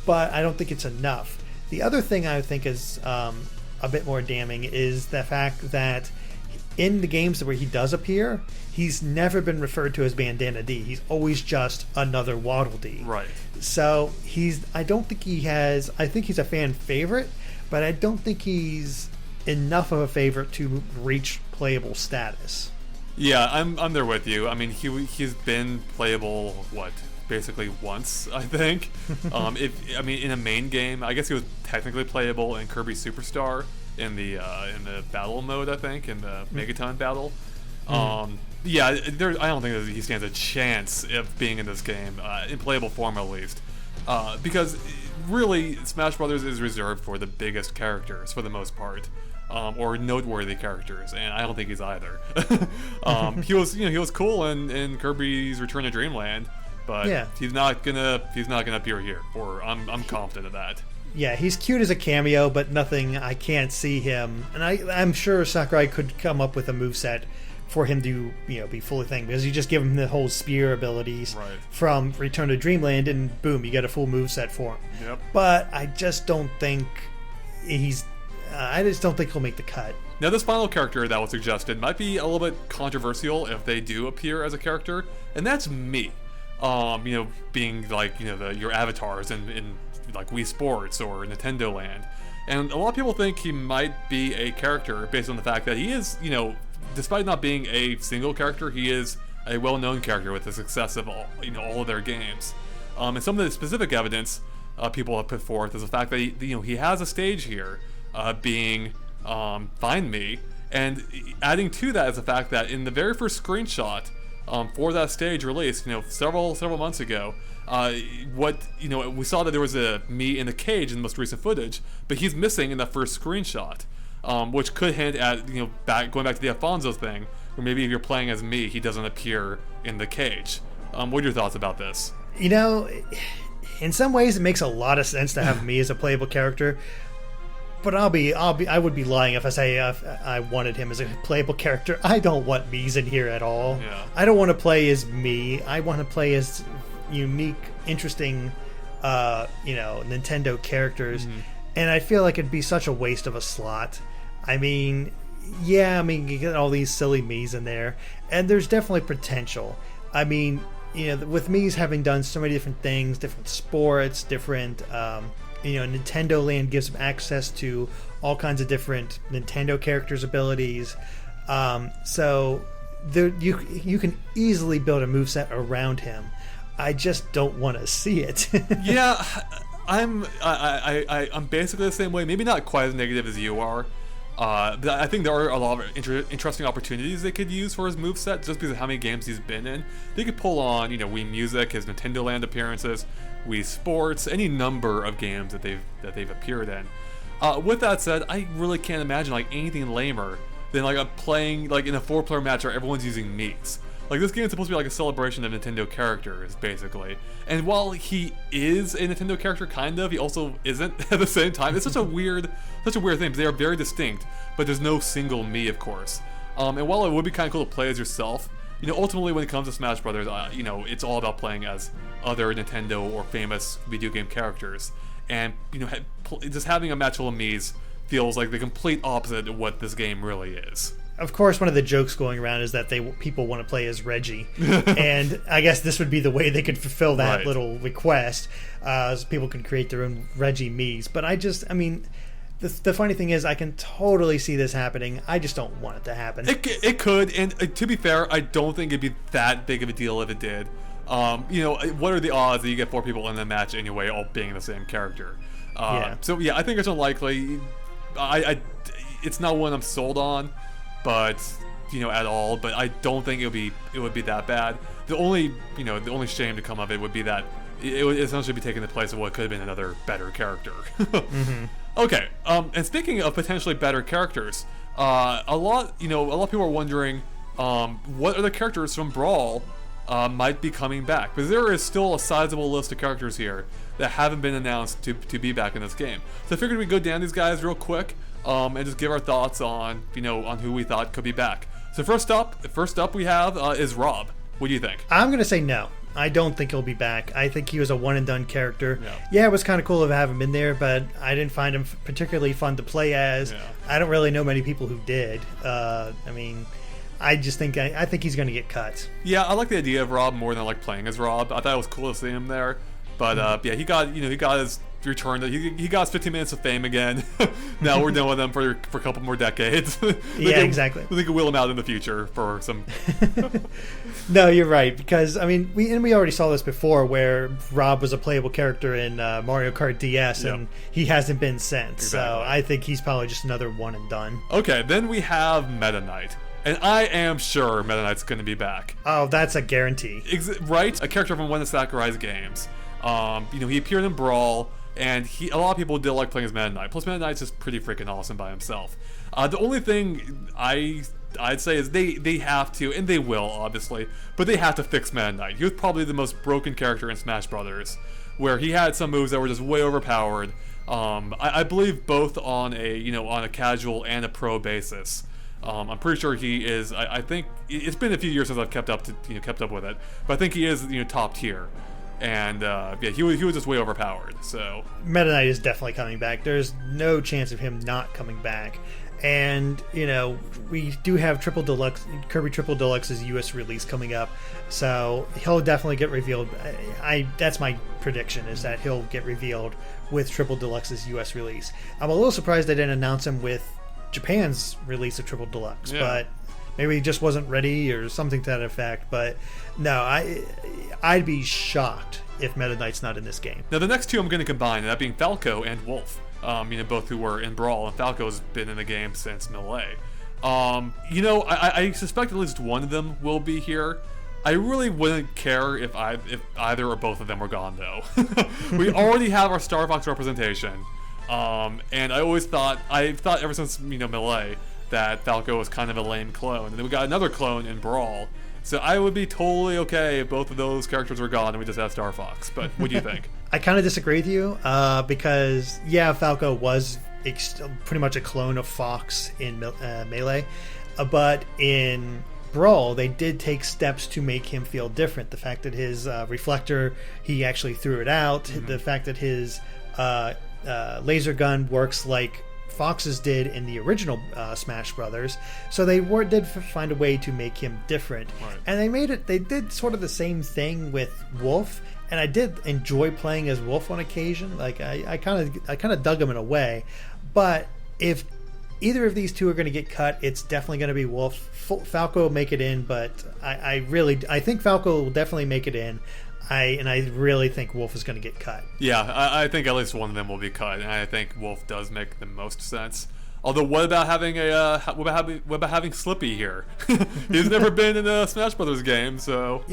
but I don't think it's enough. The other thing I think is a bit more damning is the fact that in the games where he does appear, he's never been referred to as Bandana Dee. He's always just another Waddle Dee. Right. So I think he's a fan favorite, but I don't think he's enough of a favorite to reach playable status. Yeah, I'm there with you. I mean, he's been playable, basically once, I think. In a main game, I guess he was technically playable in Kirby Superstar in the battle mode, I think, in the Megaton battle. I don't think that he stands a chance of being in this game, in playable form at least, because really Smash Brothers is reserved for the biggest characters for the most part. Or noteworthy characters, and I don't think he's either. He was cool in Kirby's Return to Dreamland, but he's not gonna appear here, or I'm confident of that. Yeah, he's cute as a cameo, but nothing. I can't see him, and I'm sure Sakurai could come up with a moveset for him to be fully thing, because you just give him the whole spear abilities from Return to Dreamland, and boom, you get a full moveset for him. Yep. But I just don't think he'll make the cut. Now, this final character that was suggested might be a little bit controversial if they do appear as a character, and that's me. Being like your avatars in like Wii Sports or Nintendo Land, and a lot of people think he might be a character based on the fact that he is, despite not being a single character, he is a well-known character with the success of all of their games. And some of the specific evidence people have put forth is the fact that he has a stage here. Being Find Me, and adding to that is the fact that in the very first screenshot for that stage released, several months ago, we saw that there was a me in the cage in the most recent footage, but he's missing in that first screenshot, which could hint at going back to the Alfonso thing, or maybe if you're playing as me, he doesn't appear in the cage. What are your thoughts about this? in some ways, it makes a lot of sense to have me as a playable character. But I would be lying if I say I wanted him as a playable character. I don't want Mii's in here at all. Yeah. I don't want to play as Mii. I want to play as unique, interesting, Nintendo characters. Mm-hmm. And I feel like it'd be such a waste of a slot. I mean, you get all these silly Mii's in there, and there's definitely potential. I mean, with Mii's having done so many different things, different sports, different, Nintendo Land gives them access to all kinds of different Nintendo characters' abilities. So you can easily build a moveset around him. I just don't want to see it. Yeah, I'm basically the same way. Maybe not quite as negative as you are. But I think there are a lot of interesting opportunities they could use for his moveset just because of how many games he's been in. They could pull on, Wii Music, his Nintendo Land appearances, Wii Sports, any number of games that they've appeared in. With that said, I really can't imagine anything lamer than playing in a 4-player match where everyone's using Mii's. This game is supposed to be a celebration of Nintendo characters, basically. And while he is a Nintendo character, kind of, he also isn't at the same time. It's such a weird thing, because they are very distinct, but there's no single Mii, of course. And while it would be kind of cool to play as yourself, ultimately when it comes to Smash Brothers, it's all about playing as other Nintendo or famous video game characters. And, just having a match full of Mii's feels like the complete opposite of what this game really is. Of course, one of the jokes going around is that people want to play as Reggie, and I guess this would be the way they could fulfill that little request, so people can create their own Reggie Mii's. But the funny thing is, I can totally see this happening. I just don't want it to happen. It could, and to be fair, I don't think it'd be that big of a deal if it did. What are the odds that you get 4 people in the match anyway, all being the same character? So yeah, I think it's unlikely. It's not one I'm sold on. But at all. But I don't think it would be that bad. The only shame to come of it would be that it would essentially be taking the place of what could have been another better character. Mm-hmm. Okay. And speaking of potentially better characters, a lot of people are wondering what other characters from Brawl might be coming back, because there is still a sizable list of characters here that haven't been announced to be back in this game. So I figured we'd go down these guys real quick. And just give our thoughts on who we thought could be back. So first up we have is Rob. What do you think? I'm gonna say no. I don't think he'll be back. I think he was a one and done character. Yeah, it was kind of cool to have him in there, but I didn't find him particularly fun to play as. Yeah. I don't really know many people who did. I think he's gonna get cut. Yeah, I like the idea of Rob more than I like playing as Rob. I thought it was cool to see him there, but he got his return. He got his 15 minutes of fame again. Now we're done with him for a couple more decades. Exactly. We can wheel him out in the future for some. No, you're right, because we already saw this before, where Rob was a playable character in Mario Kart DS, and he hasn't been since. Exactly. So I think he's probably just another one and done. Okay, then we have Meta Knight. And I am sure Meta Knight's going to be back. Oh, that's a guarantee. Right? A character from one of the Sakurai's games. He appeared in Brawl, and a lot of people did like playing as Meta Knight. Plus, Meta Knight's just pretty freaking awesome by himself. The only thing I'd say is they have to, and they will, obviously, but they have to fix Meta Knight. He was probably the most broken character in Smash Brothers, where he had some moves that were just way overpowered. I believe both on a casual and a pro basis. I'm pretty sure he is. I think it's been a few years since I've kept up with it, but I think he is top tier. And he was just way overpowered. So Meta Knight is definitely coming back. There's no chance of him not coming back. And we do have Kirby Triple Deluxe's US release coming up, so he'll definitely get revealed. That's my prediction, is that he'll get revealed with Triple Deluxe's US release. I'm a little surprised they didn't announce him with Japan's release of Triple Deluxe, but maybe he just wasn't ready or something to that effect. But no, I'd be shocked if Meta Knight's not in this game. Now the next two I'm going to combine, that being Falco and Wolf. Both who were in Brawl, and Falco's been in the game since Melee. I suspect at least one of them will be here. I really wouldn't care if either or both of them were gone, though. We already have our Star Fox representation. And I thought ever since Melee that Falco was kind of a lame clone, and then we got another clone in Brawl. So I would be totally okay if both of those characters were gone and we just had Star Fox. But what do you think? I kind of disagree with you because, yeah, Falco was pretty much a clone of Fox in Melee, but in Brawl, they did take steps to make him feel different. The fact that his reflector, he actually threw it out. The fact that his laser gun works like Fox's did in the original Smash Brothers. So they did find a way to make him different. Right. And they did sort of the same thing with Wolf. And I did enjoy playing as Wolf on occasion. Like I kind of dug him in a way. But if either of these two are going to get cut, it's definitely going to be Wolf. Falco will make it in, but I think Falco will definitely make it in. I really think Wolf is going to get cut. Yeah, I think at least one of them will be cut, and I think Wolf does make the most sense. Although, what about having Slippy here? He's never been in a Smash Brothers game, so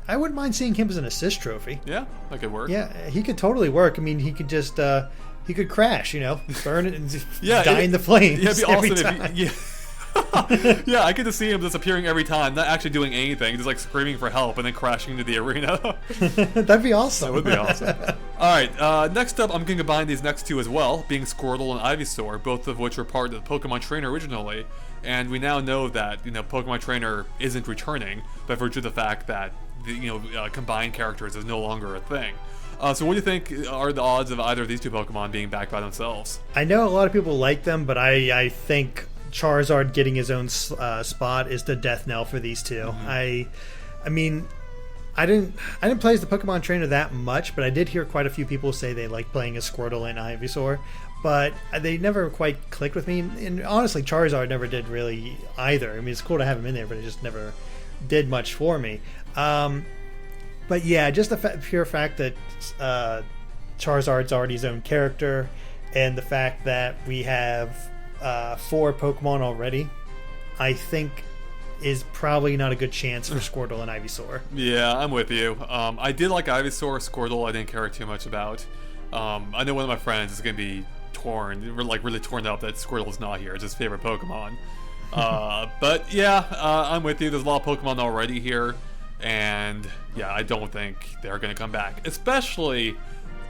I wouldn't mind seeing him as an assist trophy. Yeah, that could work. Yeah, he could totally work. I mean, he could just he could crash, burn it and die in the flames. Yeah, it'd be every awesome time. Yeah, I get to see him disappearing every time, not actually doing anything, just like screaming for help and then crashing into the arena. That'd be awesome. That would be awesome. Alright, next up, I'm going to combine these next two as well, being Squirtle and Ivysaur, both of which were part of the Pokemon Trainer originally, and we now know that, Pokemon Trainer isn't returning, by virtue of the fact that, combined characters is no longer a thing. So what do you think are the odds of either of these two Pokemon being back by themselves? I know a lot of people like them, but I think Charizard getting his own spot is the death knell for these two. I mean, I didn't play as the Pokemon Trainer that much, but I did hear quite a few people say they like playing as Squirtle and Ivysaur, but they never quite clicked with me. And honestly, Charizard never did really either. I mean, it's cool to have him in there, but it just never did much for me. But yeah, just the pure fact that Charizard's already his own character, and the fact that we have 4 Pokemon already, I think is probably not a good chance for Squirtle and Ivysaur. Yeah, I'm with you. I did like Ivysaur. Squirtle I didn't care too much about. I know one of my friends is going to be really torn up that Squirtle's not here. It's his favorite Pokemon. But yeah, I'm with you. There's a lot of Pokemon already here. And yeah, I don't think they're going to come back. Especially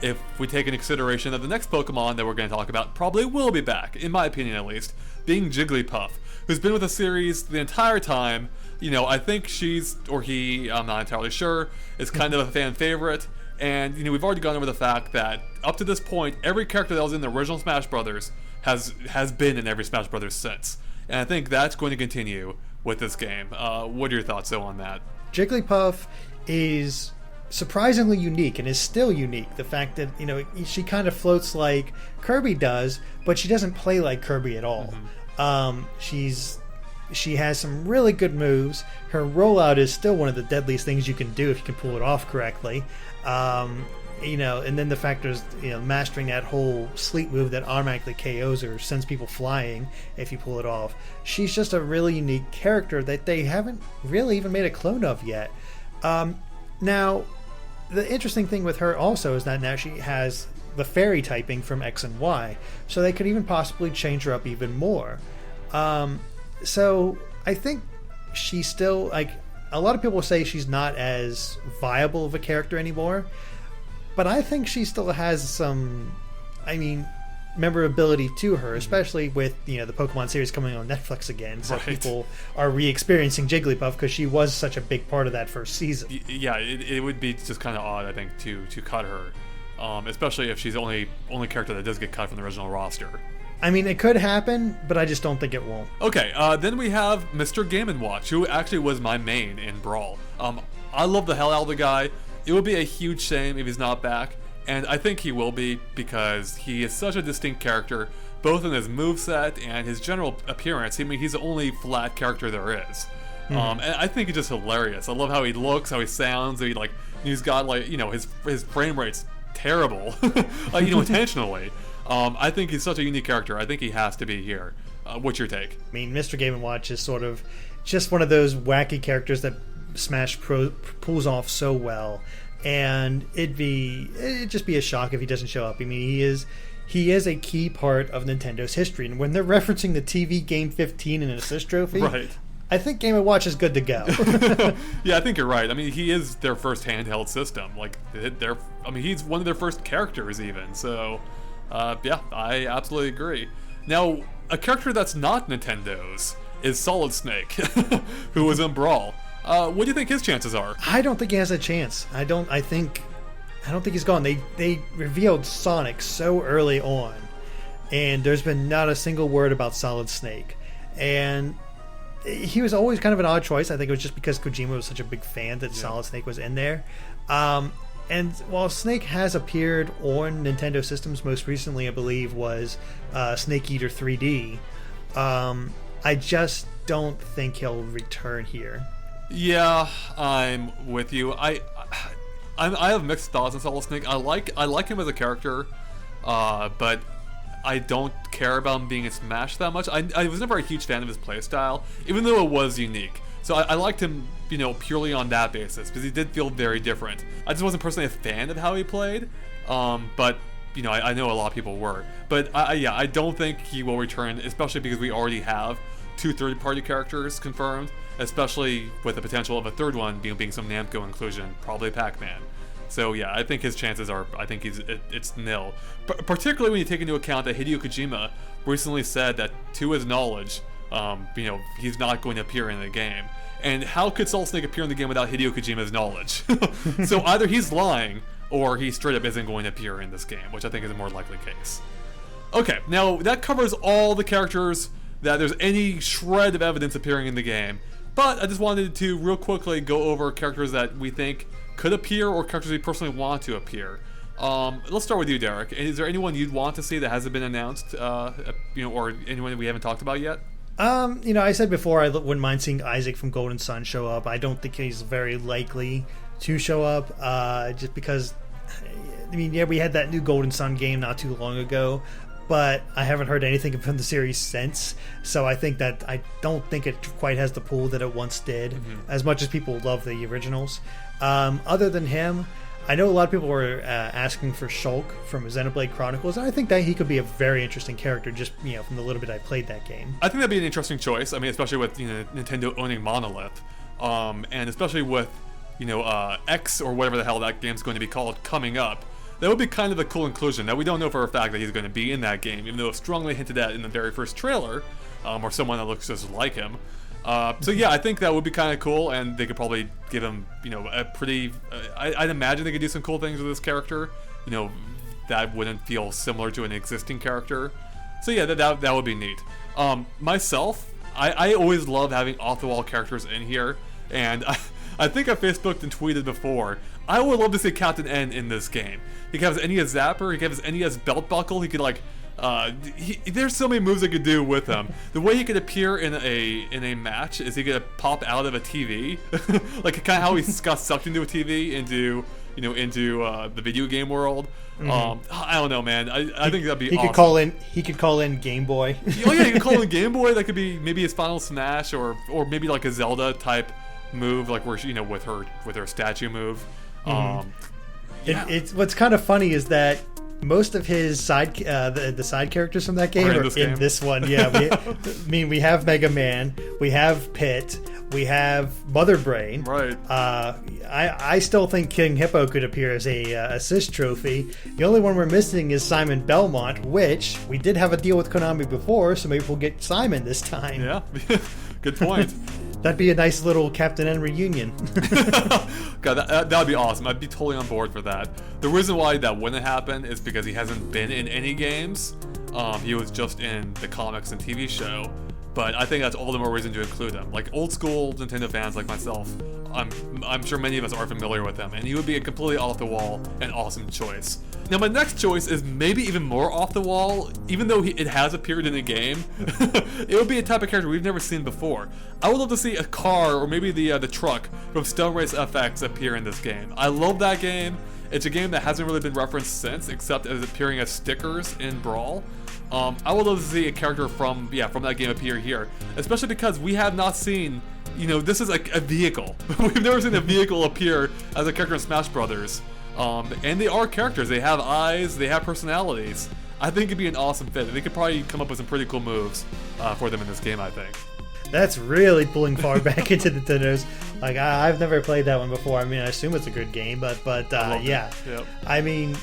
if we take into consideration that the next Pokemon that we're going to talk about probably will be back, in my opinion at least, being Jigglypuff, who's been with the series the entire time. I think she's, or he, I'm not entirely sure, is kind of a fan favorite. And, we've already gone over the fact that up to this point, every character that was in the original Smash Brothers has been in every Smash Brothers since. And I think that's going to continue with this game. What are your thoughts, though, on that? Jigglypuff is surprisingly unique and is still unique. The fact that, she kind of floats like Kirby does, but she doesn't play like Kirby at all. She has some really good moves. Her rollout is still one of the deadliest things you can do if you can pull it off correctly. And then the fact is, mastering that whole sleep move that automatically KOs or sends people flying if you pull it off. She's just a really unique character that they haven't really even made a clone of yet. Now, the interesting thing with her also is that now she has the fairy typing from X and Y, so they could even possibly change her up even more. So I think she's still, a lot of people say she's not as viable of a character anymore, but I think she still has some, memorability to her, especially with, the Pokemon series coming on Netflix again, so people are re-experiencing Jigglypuff because she was such a big part of that first season. Yeah, it would be just kind of odd, I think, to cut her, especially if she's the only character that does get cut from the original roster. It could happen, but I just don't think it won't. Okay, then we have Mr. Game & Watch, who actually was my main in Brawl. I love the hell out of the guy. It would be a huge shame if he's not back, and I think he will be because he is such a distinct character, both in his moveset and his general appearance. He's the only flat character there is. And I think he's just hilarious. I love how he looks, how he sounds. He's got his frame rate's terrible, intentionally. I think he's such a unique character. I think he has to be here. What's your take? Mr. Game & Watch is sort of just one of those wacky characters that Smash pulls off so well, and it'd just be a shock if he doesn't show up. He is a key part of Nintendo's history, and when they're referencing the TV game 15 and an assist trophy, right. I think Game & Watch is good to go. Yeah, I think you're right. I mean, he is their first handheld system. Like, he's one of their first characters even. So, yeah, I absolutely agree. Now, a character that's not Nintendo's is Solid Snake, who was in Brawl. What do you think his chances are? I don't think he has a chance. I don't think he's gone. They revealed Sonic so early on, and there's been not a single word about Solid Snake. And he was always kind of an odd choice. I think it was just because Kojima was such a big fan that Solid Snake was in there. And while Snake has appeared on Nintendo systems, most recently I believe was Snake Eater 3D, I just don't think he'll return here. Yeah, I'm with you. I have mixed thoughts on Solid Snake. I like him as a character, but I don't care about him being in Smash that much. I was never a huge fan of his playstyle, even though it was unique. So I liked him, purely on that basis, because he did feel very different. I just wasn't personally a fan of how he played, but, I know a lot of people were. But, I don't think he will return, especially because we already have 2 third-party characters confirmed, especially with the potential of a third one being some Namco inclusion, probably Pac-Man. So yeah, I think his chances are, it's nil. Particularly when you take into account that Hideo Kojima recently said that, to his knowledge, he's not going to appear in the game. And how could Solid Snake appear in the game without Hideo Kojima's knowledge? So either he's lying, or he straight up isn't going to appear in this game, which I think is a more likely case. Okay, now that covers all the characters that there's any shred of evidence appearing in the game. But I just wanted to real quickly go over characters that we think could appear or characters we personally want to appear. Let's start with you, Derek. Is there anyone you'd want to see that hasn't been announced, or anyone that we haven't talked about yet? I said before I wouldn't mind seeing Isaac from Golden Sun show up. I don't think he's very likely to show up, just because, we had that new Golden Sun game not too long ago, but I haven't heard anything from the series since, so I don't think it quite has the pull that it once did, as much as people love the originals. Other than him, I know a lot of people were asking for Shulk from Xenoblade Chronicles, and I think that he could be a very interesting character, just from the little bit I played that game. I think that'd be an interesting choice. I mean, especially with Nintendo owning Monolith, and especially with X or whatever the hell that game's going to be called coming up. That would be kind of a cool inclusion. Now, we don't know for a fact that he's going to be in that game, even though it's strongly hinted at in the very first trailer, or someone that looks just like him. So yeah, I think that would be kind of cool, and they could probably give him, a pretty... I'd imagine they could do some cool things with this character, that wouldn't feel similar to an existing character. So yeah, that would be neat. Myself, I always love having off-the-wall characters in here, and I think I Facebooked and tweeted before, I would love to see Captain N in this game. He could have his NES Zapper, he could have his NES belt buckle, he could there's so many moves I could do with him. The way he could appear in a match is he could pop out of a TV, like kind of how he got sucked into a TV into the video game world. I don't know, man. I think that'd be awesome. He could call in Game Boy. Oh yeah, he could call in Game Boy. That could be maybe his Final Smash, or maybe like a Zelda type move, like where with her statue move. Yeah. What's kind of funny is that most of his the side characters from that game are in this one. Yeah, we have Mega Man, we have Pit, we have Mother Brain. Right. I still think King Hippo could appear as a assist trophy. The only one we're missing is Simon Belmont, which we did have a deal with Konami before, so maybe we'll get Simon this time. Yeah, good point. That'd be a nice little Captain N reunion. God, that'd be awesome. I'd be totally on board for that. The reason why that wouldn't happen is because he hasn't been in any games. He was just in the comics and TV show. But I think that's all the more reason to include him. Like old school Nintendo fans like myself, I'm sure many of us are familiar with him, and he would be a completely off the wall and awesome choice. Now my next choice is maybe even more off the wall, even though it has appeared in a game. It would be a type of character we've never seen before. I would love to see a car or maybe the truck from Stone Race FX appear in this game. I love that game. It's a game that hasn't really been referenced since, except as appearing as stickers in Brawl. I would love to see a character from that game appear here, especially because we have not seen, this is like a vehicle. We've never seen a vehicle appear as a character in Smash Brothers. And they are characters. They have eyes. They have personalities. I think it'd be an awesome fit. They could probably come up with some pretty cool moves for them in this game, I think. That's really pulling far back into Nintendo's. Like, I've never played that one before. I mean, I assume it's a good game, but yeah. Yep. I mean,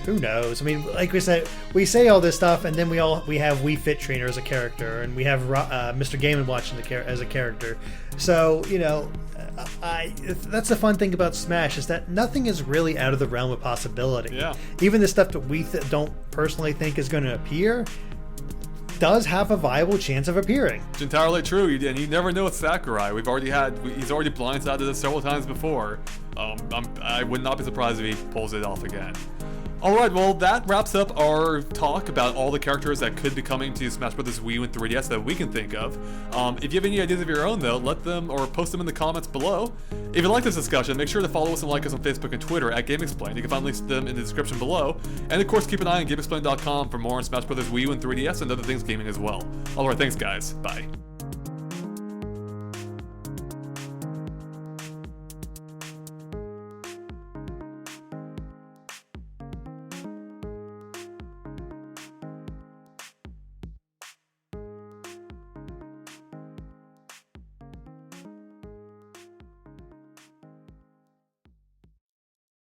who knows? I mean, like we said, we say all this stuff, and then we have Wii Fit Trainer as a character, and we have Mr. Game & Watch as a character. So, you know, that's the fun thing about Smash, is that nothing is really out of the realm of possibility. Yeah. Even the stuff that we don't personally think is going to appear does have a viable chance of appearing. It's entirely true, and you never know with Sakurai. He's already blindsided us several times before. I would not be surprised if he pulls it off again. Alright, well, that wraps up our talk about all the characters that could be coming to Smash Bros. Wii U and 3DS that we can think of. If you have any ideas of your own, though, let them or post them in the comments below. If you like this discussion, make sure to follow us and like us on Facebook and Twitter at GameXplain. You can find links to them in the description below. And of course, keep an eye on GameXplain.com for more on Smash Bros. Wii U and 3DS and other things gaming as well. Alright, thanks guys. Bye.